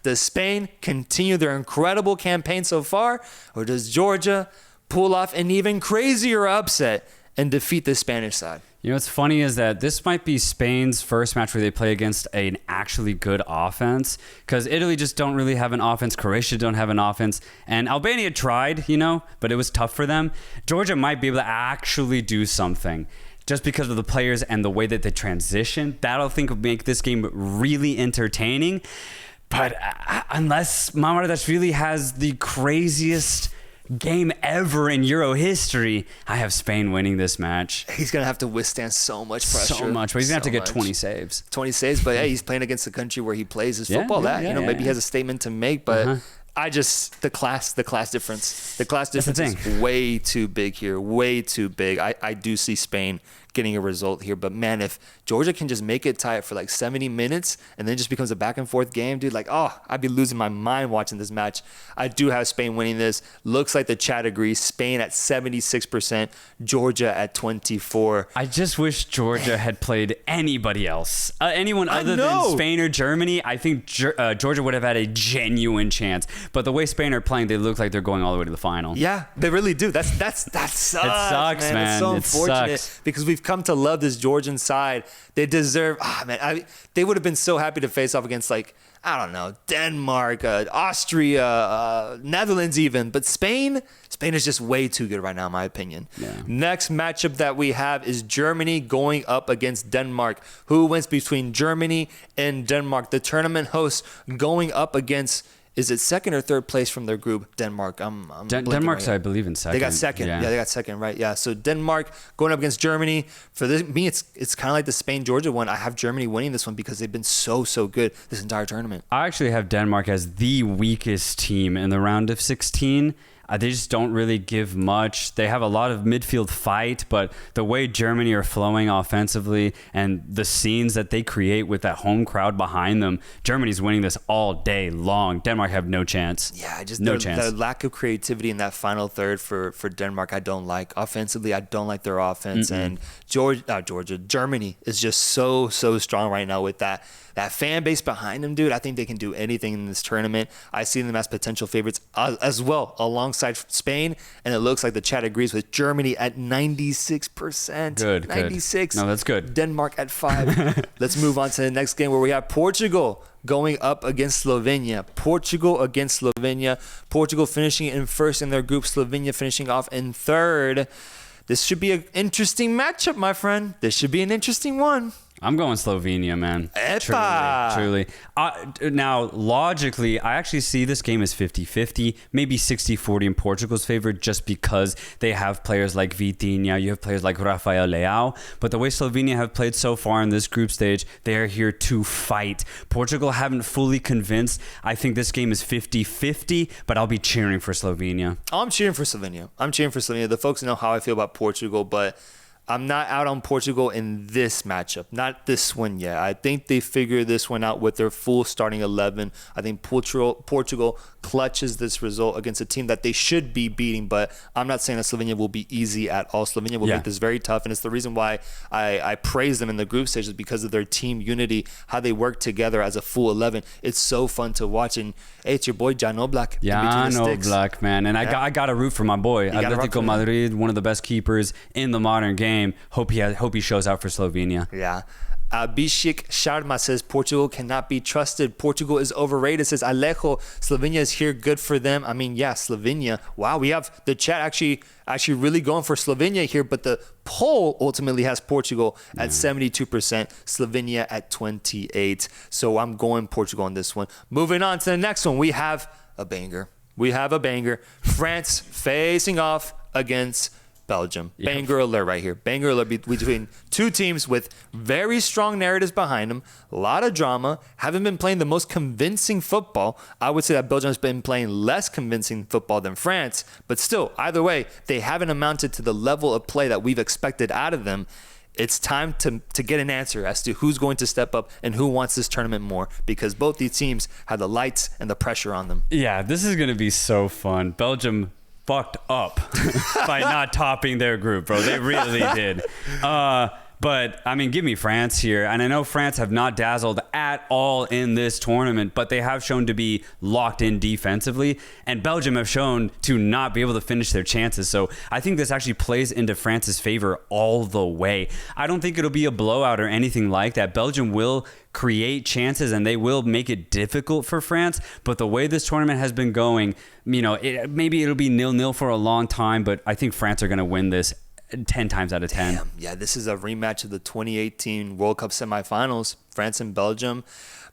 Does Spain continue their incredible campaign so far, or does Georgia pull off an even crazier upset and defeat the Spanish side? You know, what's funny is that this might be Spain's first match where they play against an actually good offense, because Italy just don't really have an offense. Croatia don't have an offense. And Albania tried, but it was tough for them. Georgia might be able to actually do something just because of the players and the way that they transition. That'll, I think, will make this game really entertaining. But unless Mamardashvili has the craziest game ever in Euro history, I have Spain winning this match. He's going to have to withstand so much pressure. So much. But he's going to have to get 20 saves. 20 saves, but hey, he's playing against the country where he plays his football. Maybe he has a statement to make, but the class difference. The class difference is way too big here. Way too big. I do see Spain getting a result here, but man, if Georgia can just make it tight for like 70 minutes and then it just becomes a back and forth game, dude, I'd be losing my mind watching this match. I do have Spain winning this. Looks like the chat agrees. Spain at 76%, Georgia at 24%. I just wish Georgia had played anybody else. Anyone other than Spain or Germany, I think Georgia would have had a genuine chance. But the way Spain are playing, they look like they're going all the way to the final. Yeah, they really do. That sucks. It sucks, man. It's so unfortunate because we've come to love this Georgian side. They deserve. They would have been so happy to face off against Denmark, Austria, Netherlands even. But Spain is just way too good right now, in my opinion. Yeah. Next matchup that we have is Germany going up against Denmark. Who wins between Germany and Denmark? The tournament hosts going up against. Is it second or third place from their group? Denmark. Denmark's, I believe, in second. They got second. Yeah, they got second, right? Yeah. So Denmark going up against Germany. For me, it's kind of like the Spain-Georgia one. I have Germany winning this one because they've been so good this entire tournament. I actually have Denmark as the weakest team in the round of 16. They just don't really give much. They have a lot of midfield fight, but the way Germany are flowing offensively and the scenes that they create with that home crowd behind them, Germany's winning this all day long. Denmark have no chance. Yeah, no chance. The lack of creativity in that final third for Denmark, I don't like. Offensively, I don't like their offense. And Germany is just so strong right now with that fan base behind them, dude. I think they can do anything in this tournament. I see them as potential favorites as well, alongside Spain. And it looks like the chat agrees with Germany at 96%. Good. 96. No, that's good. Denmark at 5. Let's move on to the next game where we have Portugal going up against Slovenia. Portugal finishing in first in their group. Slovenia finishing off in third. This should be an interesting matchup, my friend. This should be an interesting one. I'm going Slovenia, man. Truly. Now, logically, I actually see this game as 50-50, maybe 60-40 in Portugal's favor just because they have players like Vitinha, you have players like Rafael Leao, but the way Slovenia have played so far in this group stage, they are here to fight. Portugal haven't fully convinced. I think this game is 50-50, but I'll be cheering for Slovenia. I'm cheering for Slovenia. The folks know how I feel about Portugal, but I'm not out on Portugal in this matchup. Not this one yet. I think they figure this one out with their full starting 11. I think Portugal clutches this result against a team that they should be beating, but I'm not saying that Slovenia will be easy at all. Slovenia will make this very tough, and it's the reason why I praise them in the group stage is because of their team unity, how they work together as a full 11. It's so fun to watch, and hey, it's your boy Jan Oblak. Jan Oblak, man, and I got to root for my boy. Atletico Madrid, one of the best keepers in the modern game. Hope he shows out for Slovenia. Yeah. Bishik Sharma says Portugal cannot be trusted. Portugal is overrated. Says Alejo, Slovenia is here. Good for them. I mean, yeah, Slovenia. Wow, we have the chat actually really going for Slovenia here, but the poll ultimately has Portugal at 72%, Slovenia at 28%. So I'm going Portugal on this one. Moving on to the next one, we have a banger. France facing off against Belgium. Yep. Banger alert right here. Banger alert between two teams with very strong narratives behind them. A lot of drama. Haven't been playing the most convincing football. I would say that Belgium has been playing less convincing football than France. But still, either way, they haven't amounted to the level of play that we've expected out of them. It's time to get an answer as to who's going to step up and who wants this tournament more, because both these teams have the lights and the pressure on them. Yeah, this is going to be so fun. Belgium fucked up by not topping their group, bro. They really did. But, I mean, give me France here. And I know France have not dazzled at all in this tournament, but they have shown to be locked in defensively. And Belgium have shown to not be able to finish their chances. So I think this actually plays into France's favor all the way. I don't think it'll be a blowout or anything like that. Belgium will create chances and they will make it difficult for France. But the way this tournament has been going, maybe it'll be 0-0 for a long time, but I think France are going to win this 10 times out of 10. Damn. Yeah, this is a rematch of the 2018 World Cup semifinals, France and Belgium.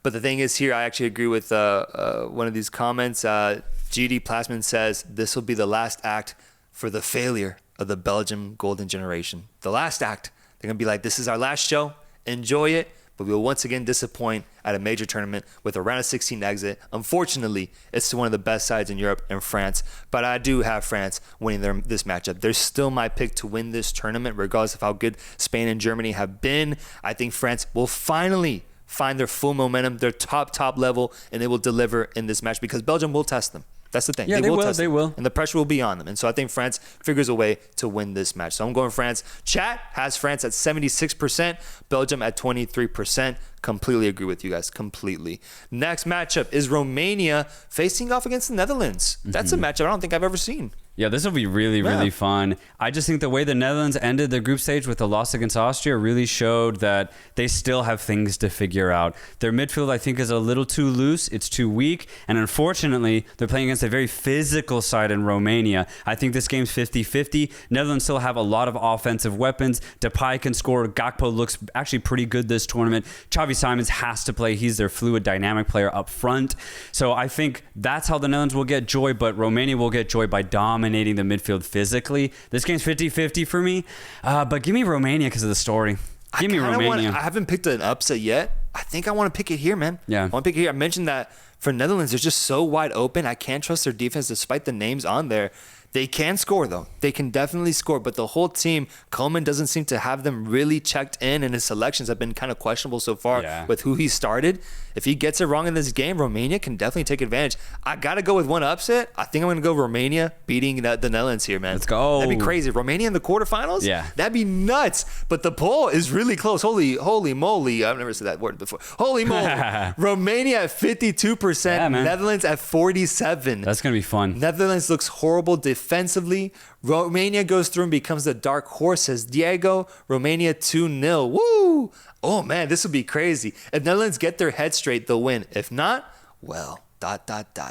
But the thing is here, I actually agree with one of these comments. GD Plasman says this will be the last act for the failure of the Belgium golden generation. The last act. They're going to be like, this is our last show. Enjoy it. But we will once again disappoint at a major tournament with a round of 16 exit. Unfortunately, it's to one of the best sides in Europe and France. But I do have France winning this matchup. They're still my pick to win this tournament, regardless of how good Spain and Germany have been. I think France will finally find their full momentum, their top level, and they will deliver in this match because Belgium will test them. That's the thing. Yeah, they will. And the pressure will be on them. And so I think France figures a way to win this match. So I'm going France. Chat has France at 76%, Belgium at 23%. Completely agree with you guys. Completely. Next matchup is Romania facing off against the Netherlands. That's a matchup I don't think I've ever seen. Yeah, this will be really fun. I just think the way the Netherlands ended the group stage with the loss against Austria really showed that they still have things to figure out. Their midfield, I think, is a little too loose. It's too weak. And unfortunately, they're playing against a very physical side in Romania. I think this game's 50-50. Netherlands still have a lot of offensive weapons. Depay can score. Gakpo looks actually pretty good this tournament. Xavi Simons has to play. He's their fluid, dynamic player up front. So I think that's how the Netherlands will get joy, but Romania will get joy by dominating the midfield physically. This game's 50-50 for me, but give me Romania because of the story. Give me Romania. I haven't picked an upset yet. I think I want to pick it here, man. Yeah. I want to pick it here. I mentioned that for Netherlands, they're just so wide open. I can't trust their defense despite the names on there. They can score, though. They can definitely score. But the whole team, Koeman doesn't seem to have them really checked in, and his selections have been kind of questionable so far with who he started. If he gets it wrong in this game, Romania can definitely take advantage. I got to go with one upset. I think I'm going to go Romania beating the Netherlands here, man. Let's go. That'd be crazy. Romania in the quarterfinals? Yeah. That'd be nuts. But the poll is really close. Holy moly. I've never said that word before. Holy moly. Romania at 52%. Netherlands at 47%. That's going to be fun. Netherlands looks horrible defensively. Romania goes through and becomes the dark horse, says Diego. Romania 2-0. Woo! Oh, man, this will be crazy. If Netherlands get their head straight, they'll win. If not, well, ...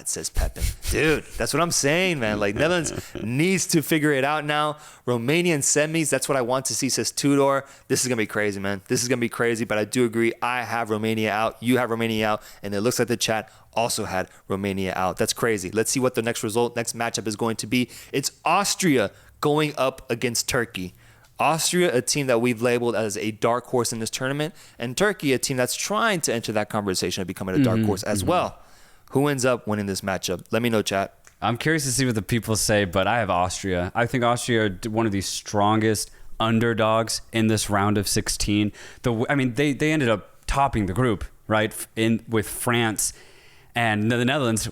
says Pepin. Dude, that's what I'm saying, man. Like, Netherlands needs to figure it out now. Romanian semis, that's what I want to see, says Tudor. This is going to be crazy, man. This is going to be crazy, but I do agree. I have Romania out. You have Romania out. And it looks like the chat also had Romania out. That's crazy. Let's see what the next matchup is going to be. It's Austria going up against Turkey. Austria, a team that we've labeled as a dark horse in this tournament, and Turkey, a team that's trying to enter that conversation of becoming a dark horse as well. Who ends up winning this matchup? Let me know, chat. I'm curious to see what the people say, but I have Austria. I think Austria are one of the strongest underdogs in this round of 16. They ended up topping the group, right, with France and the Netherlands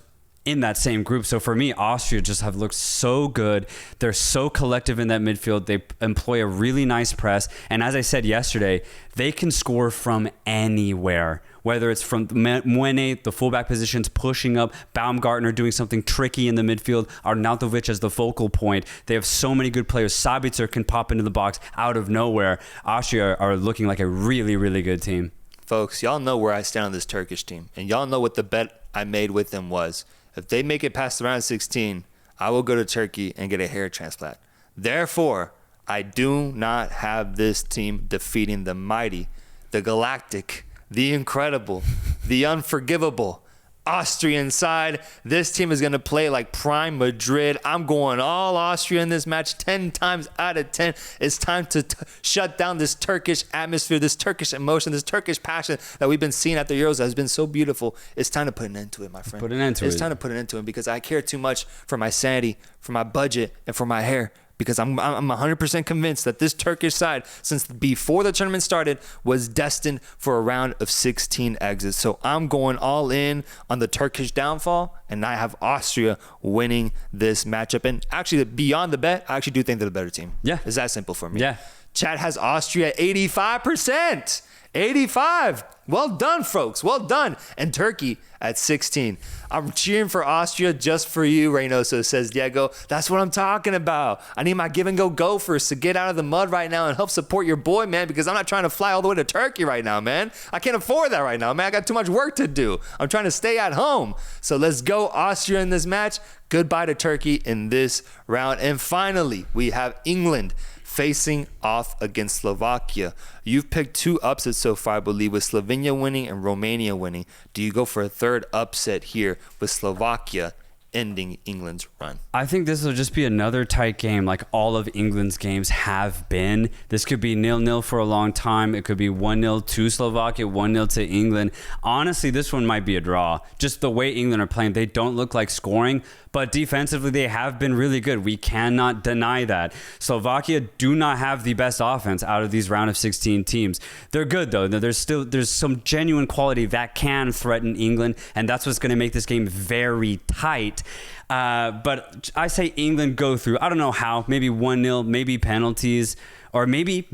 in that same group. So for me, Austria just have looked so good. They're so collective in that midfield. They employ a really nice press. And as I said yesterday, they can score from anywhere. Whether it's from Muene, the fullback positions, pushing up, Baumgartner doing something tricky in the midfield, Arnautovic as the focal point. They have so many good players. Sabitzer can pop into the box out of nowhere. Austria are looking like a really, really good team. Folks, y'all know where I stand on this Turkish team. And y'all know what the bet I made with them was. If they make it past the round of 16, I will go to Turkey and get a hair transplant. Therefore, I do not have this team defeating the mighty, the galactic, the incredible, the unforgivable Austrian side. This team is going to play like prime Madrid. I'm going all Austria in this match 10 times out of 10. It's time to shut down this Turkish atmosphere, this Turkish emotion, this Turkish passion that we've been seeing at the Euros that has been so beautiful. It's time to put an end to it, my friend. It's time to put an end to it because I care too much for my sanity, for my budget, and for my hair. Because I'm 100% convinced that this Turkish side, since before the tournament started, was destined for a round of 16 exits. So I'm going all in on the Turkish downfall, and I have Austria winning this matchup. And actually, beyond the bet, I actually do think they're the better team. Yeah. It's that simple for me. Yeah. Chad has Austria 85%. 85. Well done, folks. Well done. And Turkey at 16. I'm cheering for Austria just for you, Reynoso, says Diego. That's what I'm talking about. I need my give and go gophers to get out of the mud right now and help support your boy, man, because I'm not trying to fly all the way to Turkey right now, man. I can't afford that right now, man. I got too much work to do. I'm trying to stay at home. So let's go Austria in this match. Goodbye to Turkey in this round. And finally, we have England facing off against Slovakia. You've picked 2 upsets so far, I believe, with Slovenia winning and Romania winning. Do you go for a third upset here with Slovakia ending England's run? I think this will just be another tight game like all of England's games have been. This could be 0-0 for a long time. It could be 1-0 to Slovakia, 1-0 to England. Honestly, this one might be a draw. Just the way England are playing, they don't look like scoring, but defensively they have been really good. We cannot deny that. Slovakia do not have the best offense out of these round of 16 teams. They're good though. There's some genuine quality that can threaten England, and that's what's going to make this game very tight. But I say England go through. I don't know how. Maybe 1-0, maybe penalties, or maybe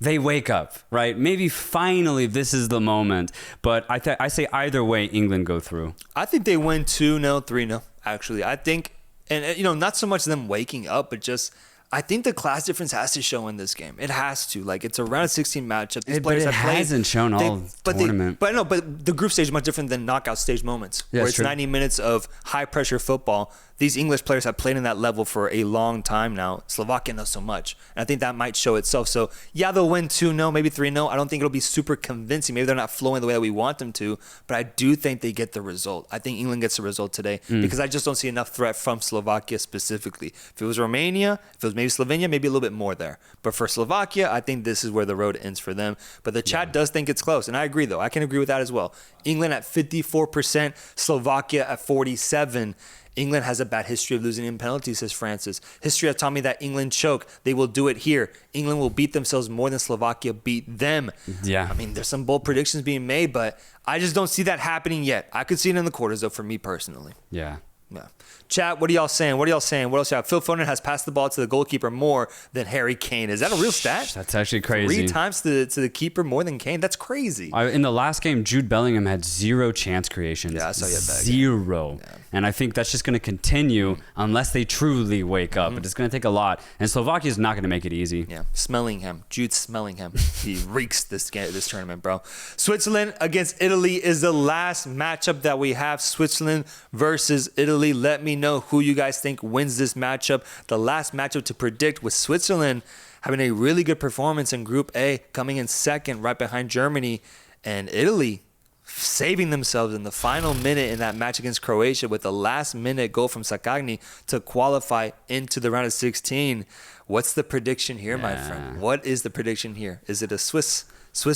they wake up, right? Maybe finally this is the moment. But I say either way, England go through. I think they win 2-0, 3-0, actually. I think, and not so much them waking up, but just I think the class difference has to show in this game. It has to. Like, it's a round of 16 matchup. These players but it hasn't shown all tournament. But the group stage is much different than knockout stage moments, Yeah, where it's true. 90 minutes of high-pressure football. These English players have played in that level for a long time now. Slovakia not so much. And I think that might show itself. So, yeah, they'll win 2-0, maybe 3-0. I don't think it'll be super convincing. Maybe they're not flowing the way that we want them to. But I do think they get the result. I think England gets the result today because I just don't see enough threat from Slovakia specifically. If it was Romania, if it was maybe Slovenia, maybe a little bit more there. But for Slovakia, I think this is where the road ends for them. But the chat does think it's close. And I agree, though. I can agree with that as well. England at 54%, Slovakia at 47%. England has a bad history of losing in penalties, says Francis. History has taught me that England choke. They will do it here. England will beat themselves more than Slovakia beat them. Yeah. I mean, there's some bold predictions being made, but I just don't see that happening yet. I could see it in the quarters, though, for me personally. Yeah. Yeah. Chat, what are y'all saying? What else you have? Phil Foden has passed the ball to the goalkeeper more than Harry Kane. Is that a real stat? That's actually crazy. 3 times to the keeper more than Kane? That's crazy. In the last game, Jude Bellingham had 0 chance creations. Yeah, I saw you at that. 0. Yeah. And I think that's just going to continue unless they truly wake up. But it's going to take a lot. And Slovakia is not going to make it easy. Yeah, Smellingham. Jude Smellingham. He reeks this tournament, bro. Switzerland against Italy is the last matchup that we have. Switzerland versus Italy. Let me know who you guys think wins this matchup. The last matchup to predict was Switzerland having a really good performance in Group A, coming in second right behind Germany, and Italy saving themselves in the final minute in that match against Croatia with the last minute goal from Sakagni to qualify into the round of 16. What's the prediction here, my friend? What is the prediction here? Is it a Swiss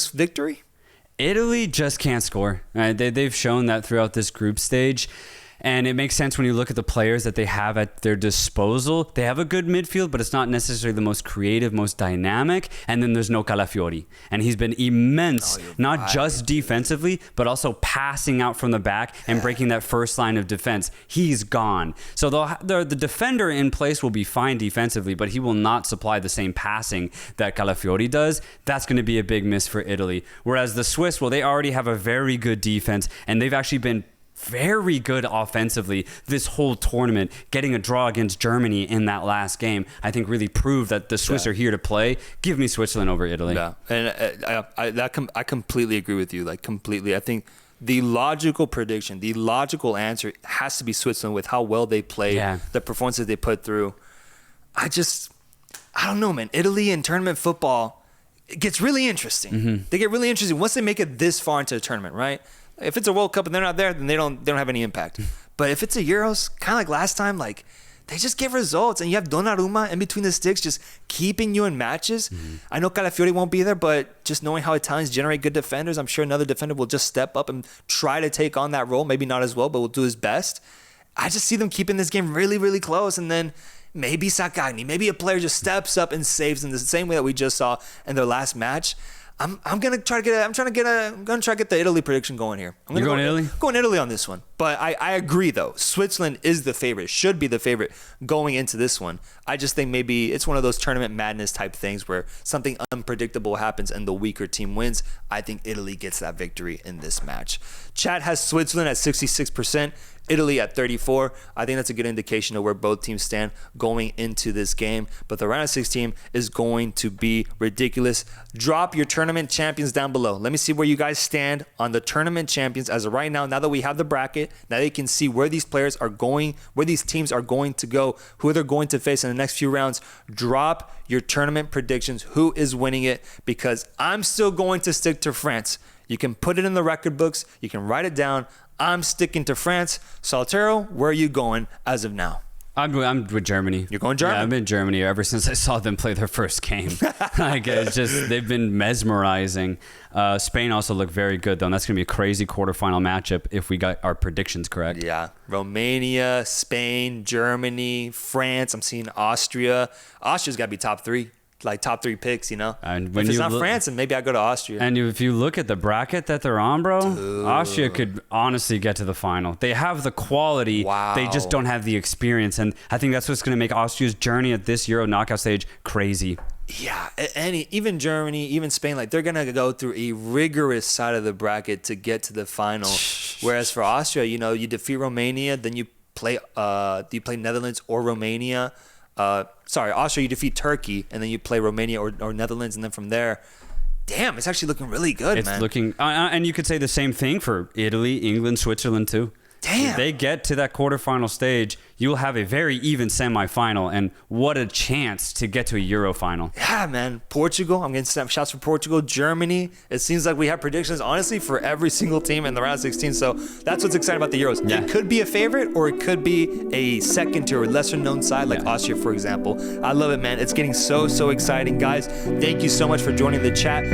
victory? Italy just can't score. Right? They've shown that throughout this group stage. And it makes sense when you look at the players that they have at their disposal. They have a good midfield, but it's not necessarily the most creative, most dynamic. And then there's no Calafiori. And he's been immense, not just defensively, but also passing out from the back and breaking that first line of defense. He's gone. So the defender in place will be fine defensively, but he will not supply the same passing that Calafiori does. That's going to be a big miss for Italy. Whereas the Swiss, well, they already have a very good defense, and they've actually been very good offensively this whole tournament. Getting a draw against Germany in that last game, I think, really proved that the Swiss are here to play. Give me Switzerland over Italy. Yeah, and I completely agree with you. Like, completely. I think the logical prediction, the logical answer has to be Switzerland with how well they played, the performances they put through. I don't know, man. Italy in tournament football, it gets really interesting. They get really interesting once they make it this far into the tournament, right? If it's a World Cup and they're not there, then they don't have any impact. But if it's a Euros, kind of like last time, like, they just get results. And you have Donnarumma in between the sticks just keeping you in matches. I know Calafiori won't be there, but just knowing how Italians generate good defenders, I'm sure another defender will just step up and try to take on that role. Maybe not as well, but will do his best. I just see them keeping this game really, really close. And then maybe Sakagni, maybe a player just steps up and saves in the same way that we just saw in their last match. I'm gonna try to get the Italy prediction going here. You're going Italy? Going Italy on this one. But I agree though. Switzerland is the favorite, should be the favorite going into this one. I just think maybe it's one of those tournament madness type things where something unpredictable happens and the weaker team wins. I think Italy gets that victory in this match. Chat has Switzerland at 66%. Italy at 34. I think that's a good indication of where both teams stand going into this game. But the round of 16 is going to be ridiculous. Drop your tournament champions down below. Let me see where you guys stand on the tournament champions as of right now. Now that we have the bracket, now they can see where these players are going, where these teams are going to go, who they're going to face in the next few rounds. Drop your tournament predictions. Who is winning it? Because I'm still going to stick to France. You can put it in the record books. You can write it down. I'm sticking to France. Soltero, where are you going as of now? I'm with Germany. You're going Germany? Yeah, I've been Germany ever since I saw them play their first game. Like, it's just, they've been mesmerizing. Spain also looked very good, though, and that's going to be a crazy quarterfinal matchup if we got our predictions correct. Yeah. Romania, Spain, Germany, France. I'm seeing Austria. Austria's got to be top three. Like top three picks, you know. And if it's not France, then maybe I go to Austria. And if you look at the bracket that they're on, bro, Austria could honestly get to the final. They have the quality. Wow. They just don't have the experience. And I think that's what's going to make Austria's journey at this Euro knockout stage crazy. Yeah, even Germany, even Spain, like they're gonna go through a rigorous side of the bracket to get to the final. Whereas for Austria, you know, you defeat Romania, then you play Netherlands or Romania. Austria, you defeat Turkey, and then you play Romania or Netherlands, and then from there, damn, it's actually looking really good, man. It's looking, and you could say the same thing for Italy, England, Switzerland too. Damn. If they get to that quarterfinal stage, you'll have a very even semifinal, and what a chance to get to a Euro final. Yeah, man. Portugal, I'm getting shots for Portugal. Germany, it seems like we have predictions, honestly, for every single team in the round of 16. So that's what's exciting about the Euros. Yeah. It could be a favorite, or it could be a second tier or lesser known side, like Austria, for example. I love it, man. It's getting so exciting. Guys, thank you so much for joining the chat.